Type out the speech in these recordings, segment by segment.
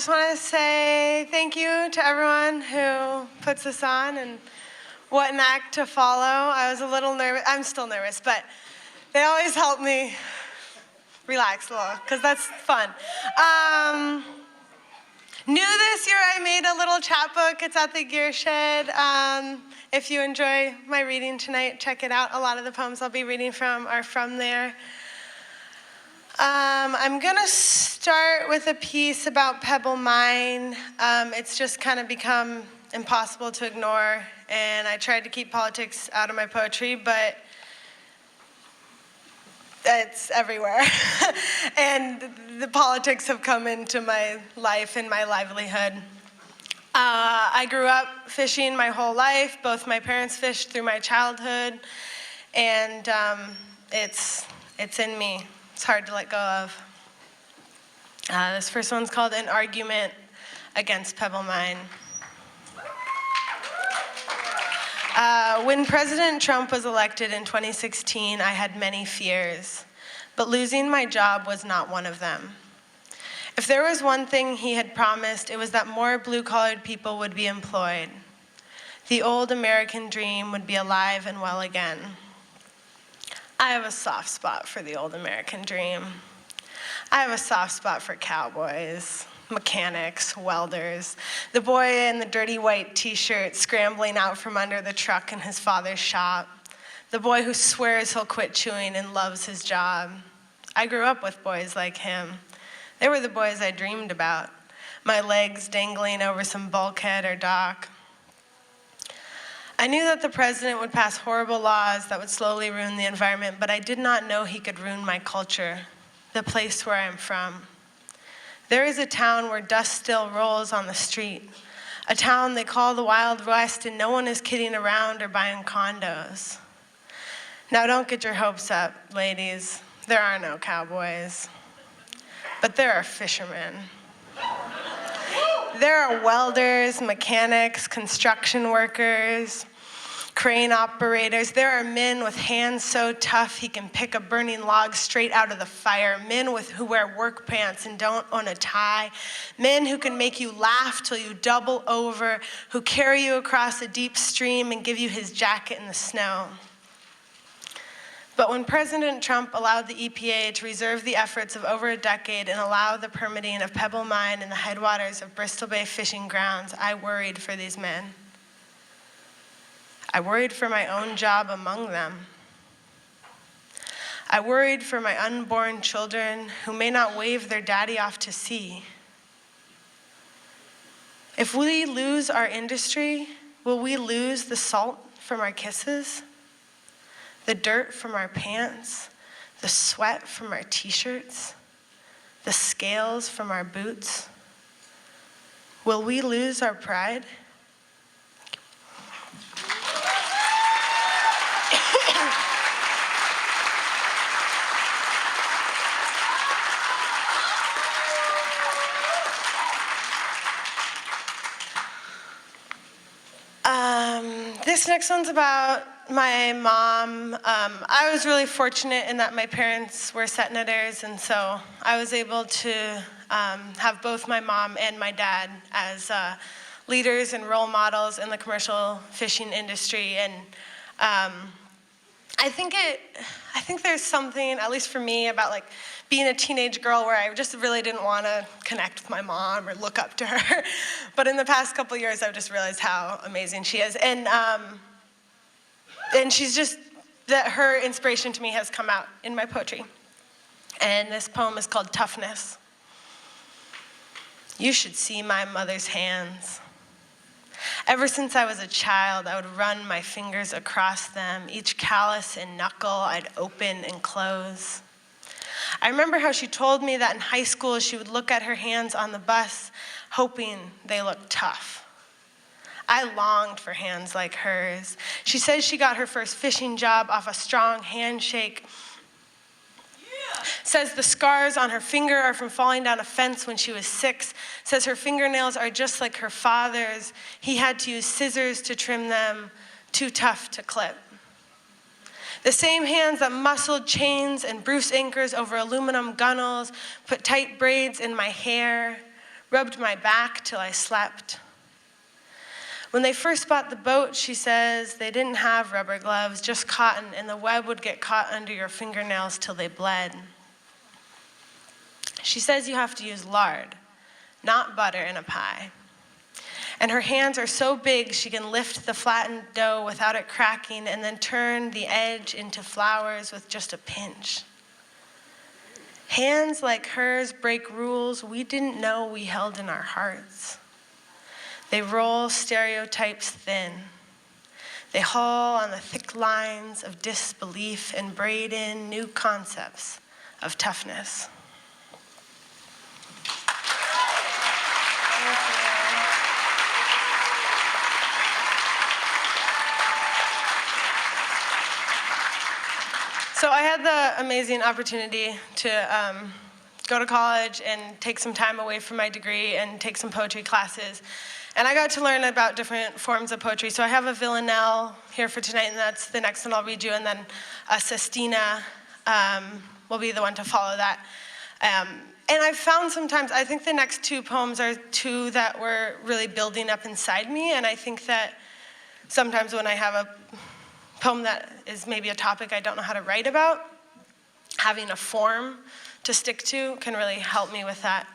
just want to say thank you to everyone who puts this on, and what an act to follow. I was a little nervous. I'm still nervous, but they always help me relax a little, because that's fun. New this year, I made a little chapbook. It's at the Gear Shed. If you enjoy my reading tonight, check it out. A lot of the poems I'll be reading from are from there. I'm gonna start with a piece about Pebble Mine. It's just kind of become impossible to ignore, and I tried to keep politics out of my poetry, but it's everywhere. And the politics have come into my life and my livelihood. I grew up fishing my whole life. Both my parents fished through my childhood, and it's in me. It's hard to let go of. This first one's called An Argument Against Pebble Mine. When President Trump was elected in 2016, I had many fears, but losing my job was not one of them. If there was one thing he had promised, it was that more blue-collared people would be employed. The old American dream would be alive and well again. I have a soft spot for the old American dream. I have a soft spot for cowboys, mechanics, welders, the boy in the dirty white t-shirt scrambling out from under the truck in his father's shop, the boy who swears he'll quit chewing and loves his job. I grew up with boys like him. They were the boys I dreamed about, my legs dangling over some bulkhead or dock. I knew that the president would pass horrible laws that would slowly ruin the environment, but I did not know he could ruin my culture, the place where I am from. There is a town where dust still rolls on the street, a town they call the Wild West, and no one is kidding around or buying condos. Now don't get your hopes up, ladies. There are no cowboys, but there are fishermen. There are welders, mechanics, construction workers, crane operators. There are men with hands so tough he can pick a burning log straight out of the fire. Men who wear work pants and don't own a tie. Men who can make you laugh till you double over, who carry you across a deep stream and give you his jacket in the snow. But when President Trump allowed the EPA to reserve the efforts of over a decade and allow the permitting of Pebble Mine in the headwaters of Bristol Bay fishing grounds, I worried for these men. I worried for my own job among them. I worried for my unborn children who may not wave their daddy off to sea. If we lose our industry, will we lose the salt from our kisses? The dirt from our pants, the sweat from our t-shirts, the scales from our boots? Will we lose our pride? This next one's about my mom. I was really fortunate in that my parents were set netters, and so I was able to have both my mom and my dad as leaders and role models in the commercial fishing industry. And I think there's something, at least for me, about like being a teenage girl where I just really didn't want to connect with my mom or look up to her. But in the past couple of years, I've just realized how amazing she is. And she's just, that her inspiration to me has come out in my poetry. And this poem is called Toughness. You should see my mother's hands. Ever since I was a child, I would run my fingers across them. Each callus and knuckle I'd open and close. I remember how she told me that in high school she would look at her hands on the bus, hoping they looked tough. I longed for hands like hers. She says she got her first fishing job off a strong handshake. Says the scars on her finger are from falling down a fence when she was 6. Says her fingernails are just like her father's. He had to use scissors to trim them, too tough to clip. The same hands that muscled chains and Bruce anchors over aluminum gunnels, put tight braids in my hair, rubbed my back till I slept. When they first bought the boat, she says, they didn't have rubber gloves, just cotton, and the web would get caught under your fingernails till they bled. She says you have to use lard, not butter in a pie. And her hands are so big she can lift the flattened dough without it cracking and then turn the edge into flowers with just a pinch. Hands like hers break rules we didn't know we held in our hearts. They roll stereotypes thin. They haul on the thick lines of disbelief and braid in new concepts of toughness. So I had the amazing opportunity to go to college and take some time away from my degree and take some poetry classes. And I got to learn about different forms of poetry. So I have a villanelle here for tonight, and that's the next one I'll read you. And then a sestina will be the one to follow that. And I've found sometimes, I think the next two poems are two that were really building up inside me. And I think that sometimes when I have a poem that is maybe a topic I don't know how to write about, having a form to stick to can really help me with that.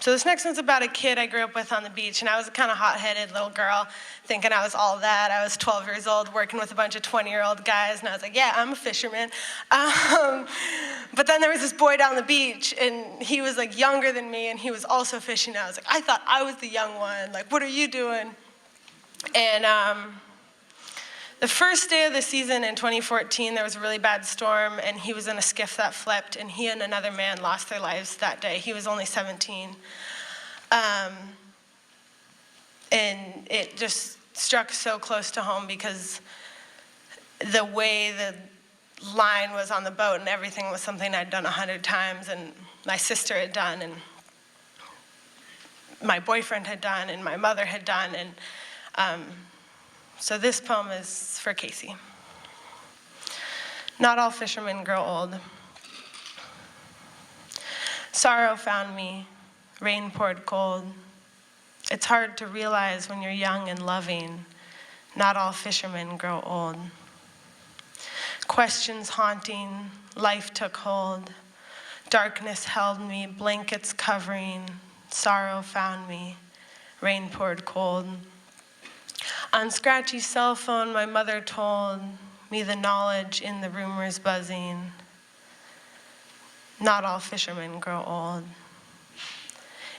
So this next one's about a kid I grew up with on the beach, and I was a kind of hot-headed little girl, thinking I was all that. I was 12 years old, working with a bunch of 20-year-old guys, and I was like, yeah, I'm a fisherman. But then there was this boy down the beach, and he was like younger than me, and he was also fishing. I was like, I thought I was the young one. Like, what are you doing? And the first day of the season in 2014, there was a really bad storm, and he was in a skiff that flipped, and he and another man lost their lives that day. He was only 17. And it just struck so close to home because the way the line was on the boat and everything was something I'd done 100 times, and my sister had done, and my boyfriend had done, and my mother had done, and so this poem is for Casey. Not all fishermen grow old. Sorrow found me, rain poured cold. It's hard to realize when you're young and loving, not all fishermen grow old. Questions haunting, life took hold. Darkness held me, blankets covering. Sorrow found me, rain poured cold. On scratchy cell phone, my mother told me the knowledge in the rumors buzzing. Not all fishermen grow old.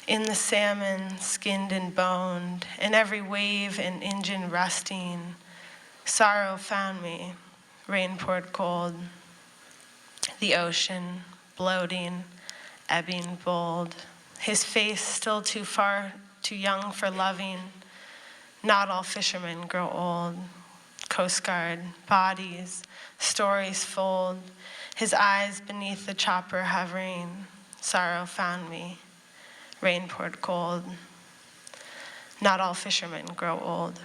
In the salmon, skinned and boned, in every wave and engine rusting, sorrow found me, rain poured cold. The ocean, bloating, ebbing bold, his face still too far, too young for loving. Not all fishermen grow old. Coast Guard, bodies, stories fold. His eyes beneath the chopper hovering. Sorrow found me. Rain poured cold. Not all fishermen grow old.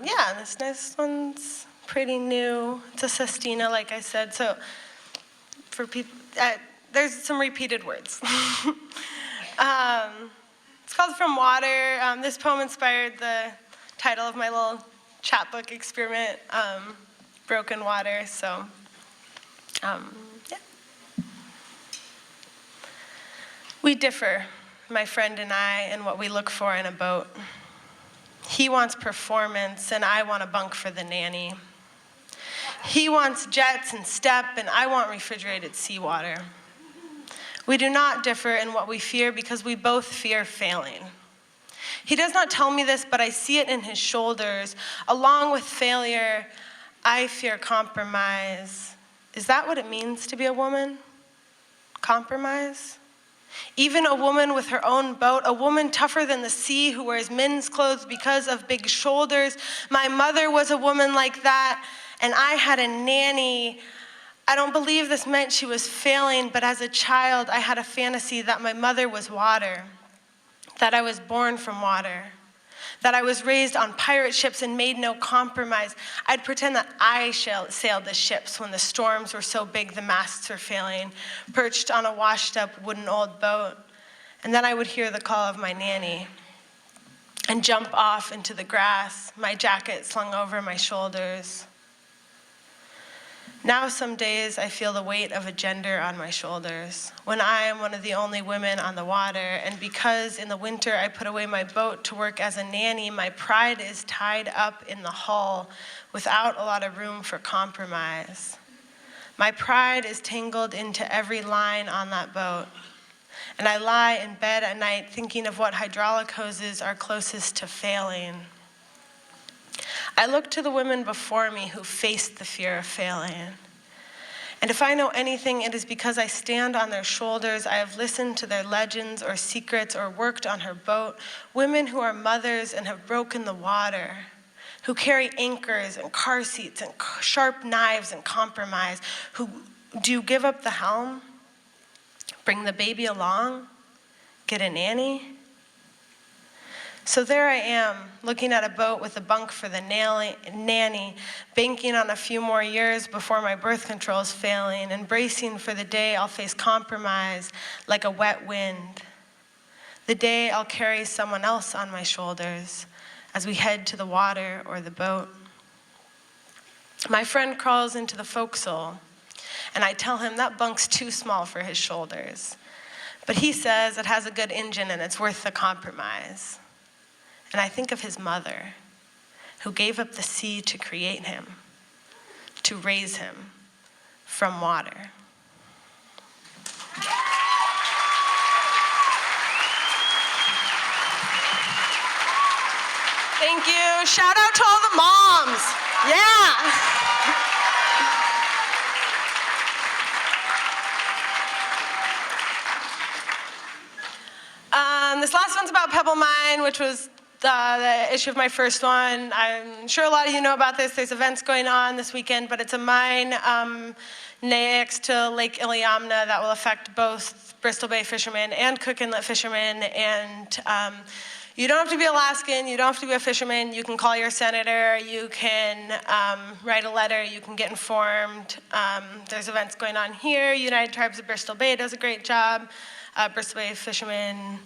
Yeah, this next one's pretty new. It's a sestina, like I said. So for people, there's some repeated words. It's called From Water. This poem inspired the title of my little chapbook experiment, Broken Water. So, yeah. We differ, my friend and I, in what we look for in a boat. He wants performance, and I want a bunk for the nanny. He wants jets and step, and I want refrigerated seawater. We do not differ in what we fear because we both fear failing. He does not tell me this, but I see it in his shoulders. Along with failure, I fear compromise. Is that what it means to be a woman? Compromise? Even a woman with her own boat, a woman tougher than the sea who wears men's clothes because of big shoulders. My mother was a woman like that, and I had a nanny. I don't believe this meant she was failing, but as a child, I had a fantasy that my mother was water, that I was born from water, that I was raised on pirate ships and made no compromise. I'd pretend that I sailed the ships when the storms were so big the masts were failing, perched on a washed-up wooden old boat. And then I would hear the call of my nanny and jump off into the grass, my jacket slung over my shoulders. Now some days I feel the weight of a gender on my shoulders, when I am one of the only women on the water, and because in the winter I put away my boat to work as a nanny, my pride is tied up in the hull without a lot of room for compromise. My pride is tangled into every line on that boat, and I lie in bed at night thinking of what hydraulic hoses are closest to failing. I look to the women before me who faced the fear of failing. And if I know anything, it is because I stand on their shoulders. I have listened to their legends or secrets or worked on her boat. Women who are mothers and have broken the water, who carry anchors and car seats and sharp knives and compromise, who do give up the helm, bring the baby along, get a nanny. So there I am, looking at a boat with a bunk for the nanny, banking on a few more years before my birth control is failing, and bracing for the day I'll face compromise like a wet wind. The day I'll carry someone else on my shoulders as we head to the water or the boat. My friend crawls into the forecastle, and I tell him that bunk's too small for his shoulders. But he says it has a good engine and it's worth the compromise. And I think of his mother, who gave up the sea to create him, to raise him from water. Thank you. Shout out to all the moms. Yeah. This last one's about Pebble Mine, which was the issue of my first one. I'm sure a lot of you know about this. There's events going on this weekend, but it's a mine next to Lake Iliamna that will affect both Bristol Bay fishermen and Cook Inlet fishermen. And you don't have to be Alaskan, you don't have to be a fisherman. You can call your senator, you can write a letter, you can get informed. There's events going on here. United Tribes of Bristol Bay does a great job. Bristol Bay fishermen,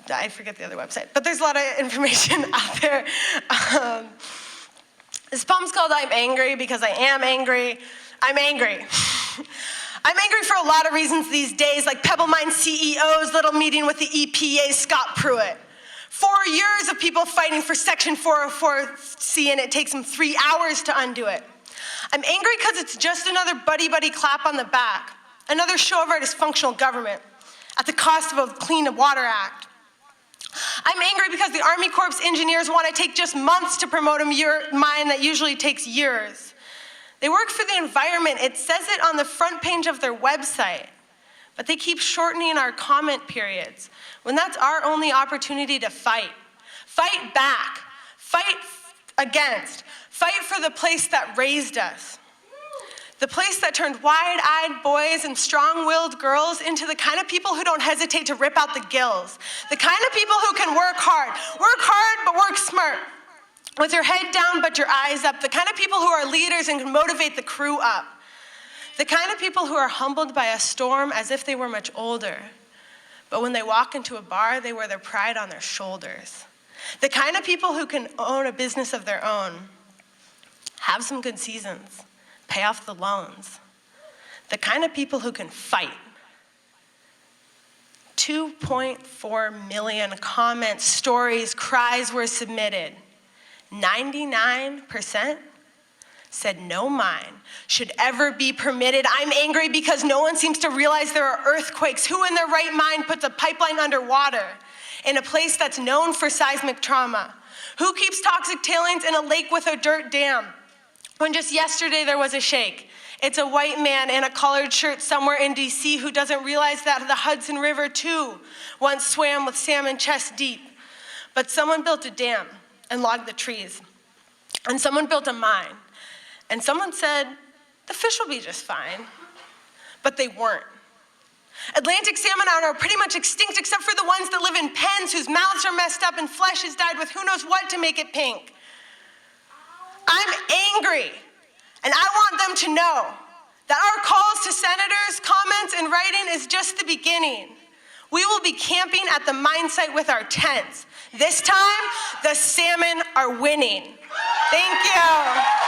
I forget the other website, but there's a lot of information out there. This poem's called I'm Angry because I am angry. I'm angry. I'm angry for a lot of reasons these days, like Pebble Mine CEO's little meeting with the EPA, Scott Pruitt. 4 years of people fighting for Section 404C, and it takes them 3 hours to undo it. I'm angry because it's just another buddy-buddy clap on the back, another show of our dysfunctional government at the cost of a Clean Water Act. I'm angry because the Army Corps engineers want to take just months to promote a mine that usually takes years. They work for the environment. It says it on the front page of their website, but they keep shortening our comment periods when that's our only opportunity to fight. Fight back, fight against, fight for the place that raised us. The place that turned wide-eyed boys and strong-willed girls into the kind of people who don't hesitate to rip out the gills. The kind of people who can work hard but work smart. With your head down but your eyes up. The kind of people who are leaders and can motivate the crew up. The kind of people who are humbled by a storm as if they were much older. But when they walk into a bar, they wear their pride on their shoulders. The kind of people who can own a business of their own. Have some good seasons. Pay off the loans. The kind of people who can fight. 2.4 million comments, stories, cries were submitted. 99% said no mine should ever be permitted. I'm angry because no one seems to realize there are earthquakes. Who in their right mind puts a pipeline underwater in a place that's known for seismic trauma? Who keeps toxic tailings in a lake with a dirt dam? When just yesterday there was a shake. It's a white man in a collared shirt somewhere in DC who doesn't realize that the Hudson River too once swam with salmon chest deep. But someone built a dam and logged the trees. And someone built a mine. And someone said, the fish will be just fine. But they weren't. Atlantic salmon are pretty much extinct except for the ones that live in pens whose mouths are messed up and flesh is dyed with who knows what to make it pink. I'm angry, and I want them to know that our calls to senators, comments, and writing is just the beginning. We will be camping at the mine site with our tents. This time, the salmon are winning. Thank you.